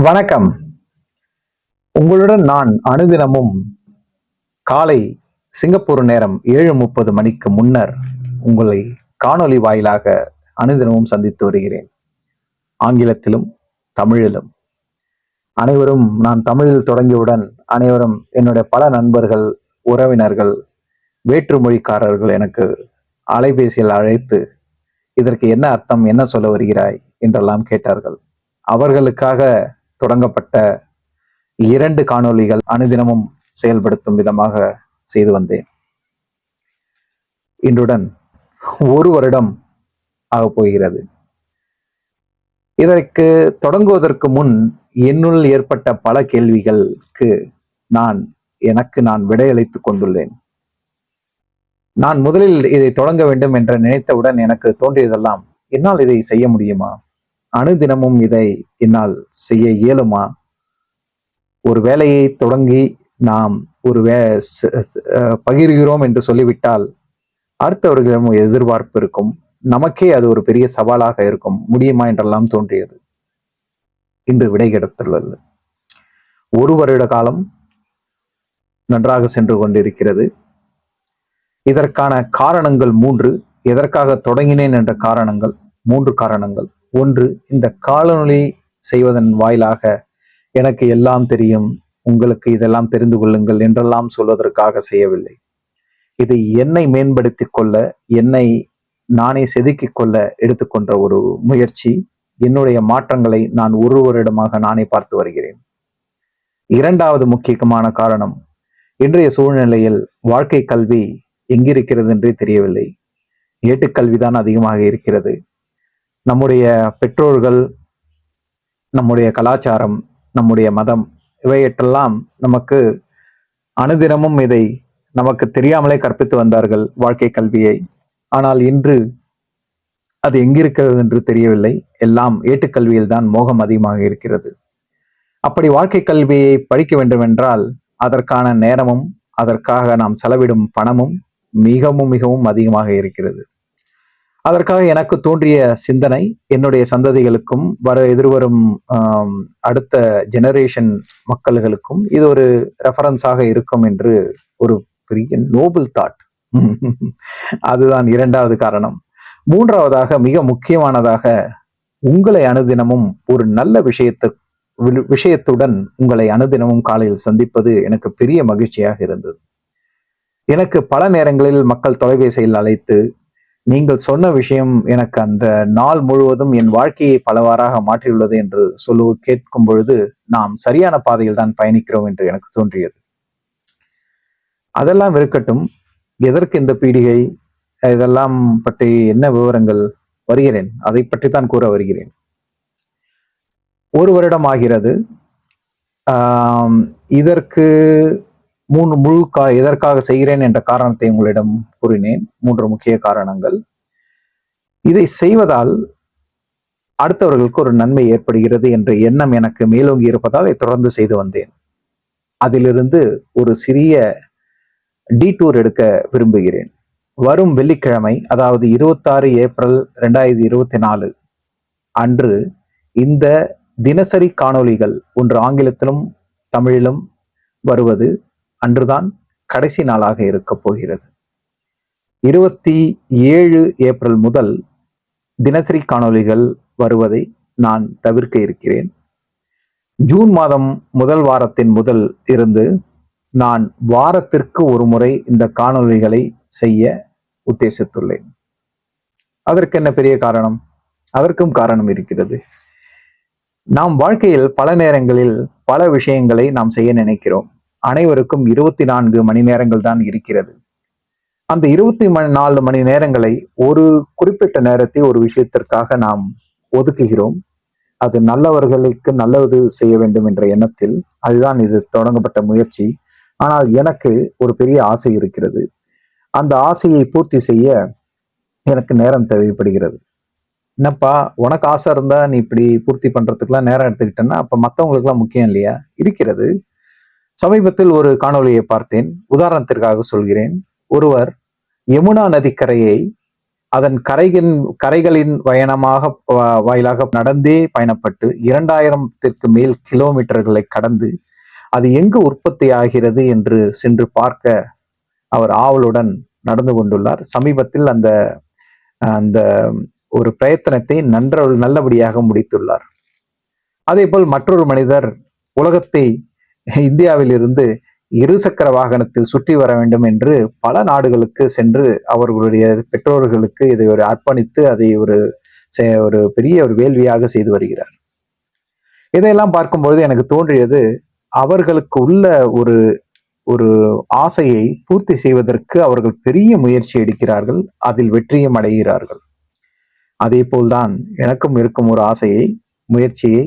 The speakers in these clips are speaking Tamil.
வணக்கம். உங்களுடன் நான் அனுதினமும் காலை சிங்கப்பூர் நேரம் 7:30 மணிக்கு முன்னர் உங்களை காணொளி வாயிலாக அனுதினமும் சந்தித்து வருகிறேன். ஆங்கிலத்திலும் தமிழிலும். அனைவரும் நான் தமிழில் தொடங்கியவுடன் அனைவரும் என்னுடைய பல நண்பர்கள், உறவினர்கள், வேற்றுமொழிக்காரர்கள் எனக்கு அலைபேசியில் அழைத்து இதற்கு என்ன அர்த்தம், என்ன சொல்ல வருகிறாய் என்றெல்லாம் கேட்டார்கள். அவர்களுக்காக தொடங்கப்பட்ட 2 காணொளிகள் அனுதினமும் செயல்படுத்தும் விதமாக செய்து வந்தேன். இன்றுடன் 1 வருடம் ஆகப் போகிறது. இதற்கு தொடங்குவதற்கு முன் என்னுள் ஏற்பட்ட பல கேள்விகளுக்கு எனக்கு நான் விடையளித்துக் கொண்டுள்ளேன். நான் முதலில் இதை தொடங்க வேண்டும் என்று நினைத்தவுடன் எனக்கு தோன்றியதெல்லாம், என்னால் இதை செய்ய முடியுமா? அனுதினமும் இதை என்னால் செய்ய இயலுமா? ஒரு வேலையை தொடங்கி நாம் ஒரு பகிர்கிறோம் என்று சொல்லிவிட்டால் அடுத்தவர்களிடம் எதிர்பார்ப்பு இருக்கும். நமக்கே அது ஒரு பெரிய சவாலாக இருக்கும். முடியுமா என்றெல்லாம் தோன்றியது. இன்று விடை கிடைத்துள்ளது. 1 வருட காலம் நன்றாக சென்று கொண்டிருக்கிறது. இதற்கான காரணங்கள் 3. எதற்காக தொடங்கினேன் என்ற காரணங்கள் 3 காரணங்கள். 1, இந்த காணொளி செய்வதன் வாயிலாக எனக்கு எல்லாம் தெரியும், உங்களுக்கு இதெல்லாம் தெரிந்து கொள்ளுங்கள் என்றெல்லாம் சொல்வதற்காக செய்யவில்லை. இது என்னை மேம்படுத்திக் கொள்ள, என்னை நானே செதுக்கிக் கொள்ள எடுத்துக்கொண்ட ஒரு முயற்சி. என்னுடைய மாற்றங்களை நான் 1 வருடமாக நானே பார்த்து வருகிறேன். 2வது முக்கியமான காரணம், இன்றைய சூழ்நிலையில் வாழ்க்கை கல்வி எங்கிருக்கிறது என்றே தெரியவில்லை. ஏட்டுக்கல்விதான் அதிகமாக இருக்கிறது. நம்முடைய பெற்றோர்கள், நம்முடைய கலாச்சாரம், நம்முடைய மதம் இவையெல்லாம் நமக்கு அனுதினமும் இதை நமக்கு தெரியாமலே கற்பித்து வந்தார்கள், வாழ்க்கை கல்வியை. ஆனால் இன்று அது எங்கிருக்கிறது என்று தெரியவில்லை. எல்லாம் ஏட்டுக்கல்வியில் தான் மோகம் அதிகமாக இருக்கிறது. அப்படி வாழ்க்கை கல்வியை படிக்க வேண்டும் என்றால் அதற்கான நேரமும் அதற்காக நாம் செலவிடும் பணமும் மிகவும் மிகவும் அதிகமாக இருக்கிறது. அதற்காக எனக்கு தோன்றிய சிந்தனை, என்னுடைய சந்ததிகளுக்கும் எதிர்வரும் அடுத்த ஜெனரேஷன் மக்களுக்கும் இது ஒரு ரெஃபரன்ஸாக இருக்கும் என்று ஒரு பெரிய நோபல் தாட். அதுதான் 2வது காரணம். 3வதாக, மிக முக்கியமானதாக, உங்களை அனுதினமும் ஒரு நல்ல விஷயத்துடன் உங்களை அனுதினமும் காலையில் சந்திப்பது எனக்கு பெரிய மகிழ்ச்சியாக இருந்தது. எனக்கு பல நேரங்களில் மக்கள் தொலைபேசியில் அழைத்து, நீங்கள் சொன்ன விஷயம் எனக்கு அந்த நாள் முழுவதும் என் வாழ்க்கையை பலவாறாக மாற்றியுள்ளது என்று கேட்கும் பொழுது நாம் சரியான பாதையில் தான் பயணிக்கிறோம் என்று எனக்கு தோன்றியது. அதெல்லாம் இருக்கட்டும். எதற்கு இந்த பீடிகை, இதெல்லாம் பற்றி என்ன விவரங்கள் வருகிறேன், அதை பற்றித்தான் கூற வருகிறேன். 1 வருடம் ஆகிறது. இதற்கு எதற்காக செய்கிறேன் என்ற காரணத்தை உங்களிடம் கூறினேன். 3 முக்கிய காரணங்கள். இதை செய்வதால் அடுத்தவர்களுக்கு ஒரு நன்மை ஏற்படுகிறது என்ற எண்ணம் எனக்கு மேலோங்கி இருப்பதால் இதை தொடர்ந்து செய்து வந்தேன். அதிலிருந்து ஒரு சிறிய டீடூர் எடுக்க விரும்புகிறேன். வரும் வெள்ளிக்கிழமை, அதாவது 26 ஏப்ரல் 2024 அன்று இந்த தினசரி காணொளிகள், ஒன்று ஆங்கிலத்திலும் தமிழிலும் வருவது அன்றுதான் கடைசி நாளாக இருக்க போகிறது. 27 ஏப்ரல் முதல் தினசரி காணொளிகள் வருவதை நான் தவிர்க்க இருக்கிறேன். ஜூன் மாதம் முதல் வாரத்தின் முதல் இருந்து நான் வாரத்திற்கு ஒரு முறை இந்த காணொளிகளை செய்ய உத்தேசித்துள்ளேன். அதற்கு என்ன பெரிய காரணம்? அதற்கும் காரணம் இருக்கிறது. நாம் வாழ்க்கையில் பல நேரங்களில் பல விஷயங்களை நாம் செய்ய நினைக்கிறோம். அனைவருக்கும் 24 மணி நேரங்கள் தான் இருக்கிறது. அந்த 24 மணி நேரங்களை ஒரு குறிப்பிட்ட நேரத்தை ஒரு விஷயத்திற்காக நாம் ஒதுக்குகிறோம். அது நல்லவர்களுக்கு நல்லது செய்ய வேண்டும் என்ற எண்ணத்தில். அதுதான் இது தொடங்கப்பட்ட முயற்சி. ஆனால் எனக்கு ஒரு பெரிய ஆசை இருக்கிறது. அந்த ஆசையை பூர்த்தி செய்ய எனக்கு நேரம் தேவைப்படுகிறது. என்னப்பா, உனக்கு ஆசை இருந்தா நீ இப்படி பூர்த்தி பண்றதுக்குலாம் நேரம் எடுத்துக்கிட்டேன்னா அப்ப மற்றவங்களுக்குலாம் முக்கியம் இல்லையா? இருக்கிறது. சமீபத்தில் ஒரு காணொளியை பார்த்தேன். உதாரணத்திற்காக சொல்கிறேன். ஒருவர் யமுனா நதிக்கரையை அதன் கரைகளின் வாயிலாக நடந்தே பயணப்பட்டு 2000த்திற்கு மேல் கிலோமீட்டர்களை கடந்து அது எங்கு உற்பத்தி ஆகிறது என்று சென்று பார்க்க அவர் ஆவலுடன் நடந்து கொண்டுள்ளார். சமீபத்தில் அந்த அந்த ஒரு பிரயத்தனத்தை நல்லபடியாக முடித்துள்ளார். அதே போல் மற்றொரு மனிதர் உலகத்தை இந்தியாவில் இருந்து இருசக்கர வாகனத்தில் சுற்றி வர வேண்டும் என்று பல நாடுகளுக்கு சென்று அவர்களுடைய பெற்றோர்களுக்கு இதை ஒரு அர்ப்பணித்து அதை ஒரு பெரிய ஒரு வேள்வியாக செய்து வருகிறார். இதையெல்லாம் பார்க்கும்பொழுது எனக்கு தோன்றியது, அவர்களுக்கு உள்ள ஒரு ஒரு ஆசையை பூர்த்தி செய்வதற்கு அவர்கள் பெரிய முயற்சி எடுக்கிறார்கள், அதில் வெற்றியும் அடைகிறார்கள். அதே போல்தான் எனக்கும் இருக்கும் ஒரு ஆசையை, முயற்சியை,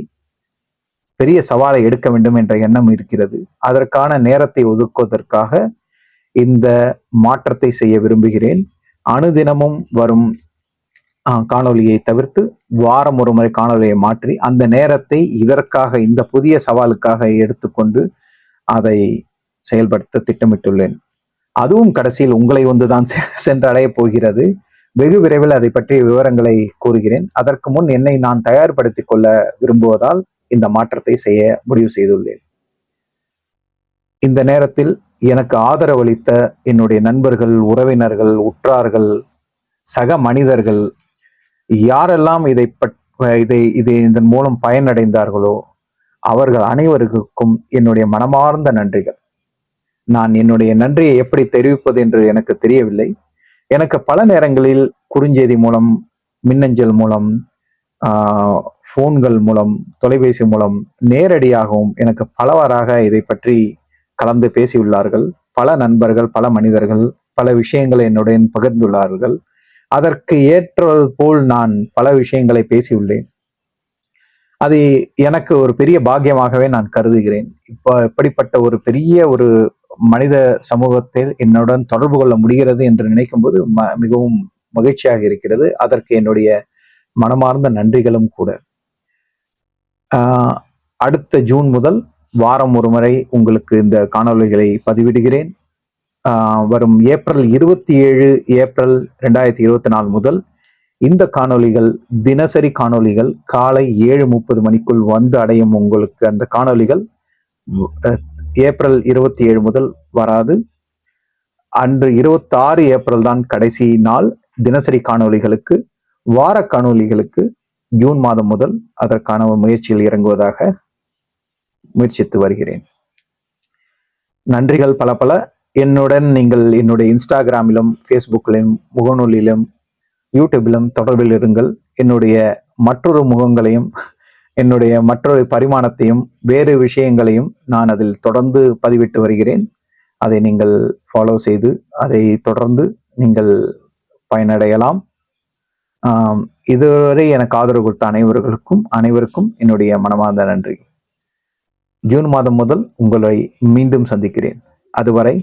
பெரிய சவாலை எடுக்க வேண்டும் என்ற எண்ணம் இருக்கிறது. அதற்கான நேரத்தை ஒதுக்குவதற்காக இந்த மாற்றத்தை செய்ய விரும்புகிறேன். அனுதினமும் வரும் காணொலியை தவிர்த்து வாரம் ஒரு முறை காணொலியை மாற்றி அந்த நேரத்தை இதற்காக, இந்த புதிய சவாலுக்காக எடுத்துக்கொண்டு அதை செயல்படுத்த திட்டமிட்டுள்ளேன். அதுவும் கடைசியில் உங்களை வந்துதான் சென்றடைய போகிறது. வெகு விரைவில் அதை பற்றிய விவரங்களை கூறுகிறேன். அதற்கு முன் என்னை நான் தயார்படுத்திக் கொள்ள விரும்புவதால் இந்த மாற்றத்தை செய்ய முடிவு செய்துள்ளேன். இந்த நேரத்தில் எனக்கு ஆதரவளித்த என்னுடைய நண்பர்கள், உறவினர்கள், உற்றார்கள், சக மனிதர்கள், யாரெல்லாம் இதன் மூலம் பயனடைந்தார்களோ அவர்கள் அனைவருக்கும் என்னுடைய மனமார்ந்த நன்றிகள். நான் என்னுடைய நன்றியை எப்படி தெரிவிப்பது என்று எனக்கு தெரியவில்லை. எனக்கு பல நேரங்களில் குறுஞ்செய்தி மூலம், மின்னஞ்சல் மூலம், போன்கள் மூலம், தொலைபேசி மூலம், நேரடியாகவும் எனக்கு பலவாறாக இதை பற்றி கலந்து பேசியுள்ளார்கள். பல நண்பர்கள், பல மனிதர்கள் பல விஷயங்களை என்னுடன் பகிர்ந்துள்ளார்கள். அதற்கு ஏற்றது போல் நான் பல விஷயங்களை பேசியுள்ளேன். அது எனக்கு ஒரு பெரிய பாக்கியமாகவே நான் கருதுகிறேன். இப்படிப்பட்ட ஒரு பெரிய ஒரு மனித சமூகத்தில் என்னுடன் தொடர்பு கொள்ள முடிகிறது என்று நினைக்கும் போது மிகவும் மகிழ்ச்சியாக இருக்கிறது. அதற்கு என்னுடைய மனமார்ந்த நன்றிகளும் கூட. அடுத்த ஜூன் முதல் வாரம் ஒரு முறை உங்களுக்கு இந்த காணொலிகளை பதிவிடுகிறேன். வரும் ஏப்ரல் 27 ஏப்ரல் 2024 முதல் இந்த காணொலிகள் தினசரி காணொலிகள் காலை 7:30 மணிக்குள் வந்து அடையும். உங்களுக்கு அந்த காணொலிகள் ஏப்ரல் 27 முதல் வராது. அன்று 26 ஏப்ரல் தான் கடைசி நாள் தினசரி காணொலிகளுக்கு. வார காணொலிகளுக்கு ஜூன் மாதம் முதல் அதற்கான முயற்சியில் இறங்குவதாக முயற்சித்து வருகிறேன். நன்றிகள் பல பல. என்னுடன் நீங்கள் என்னுடைய இன்ஸ்டாகிராமிலும், ஃபேஸ்புக்கிலும், முகநூலிலும், யூடியூபிலும் தொடர்பில் இருங்கள். என்னுடைய மற்றொரு முகங்களையும், என்னுடைய மற்றொரு பரிமாணத்தையும், வேறு விஷயங்களையும் நான் அதில் தொடர்ந்து பதிவிட்டு வருகிறேன். அதை நீங்கள் ஃபாலோ செய்து அதை தொடர்ந்து நீங்கள் பயனடையலாம். இதுவரை எனக்கு ஆதரவு கொடுத்த அனைவருக்கும் என்னுடைய மனமார்ந்த நன்றி. ஜூன் மாதம் முதல் உங்களை மீண்டும் சந்திக்கிறேன். அதுவரை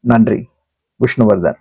நன்றி. விஷ்ணுவர்தன்.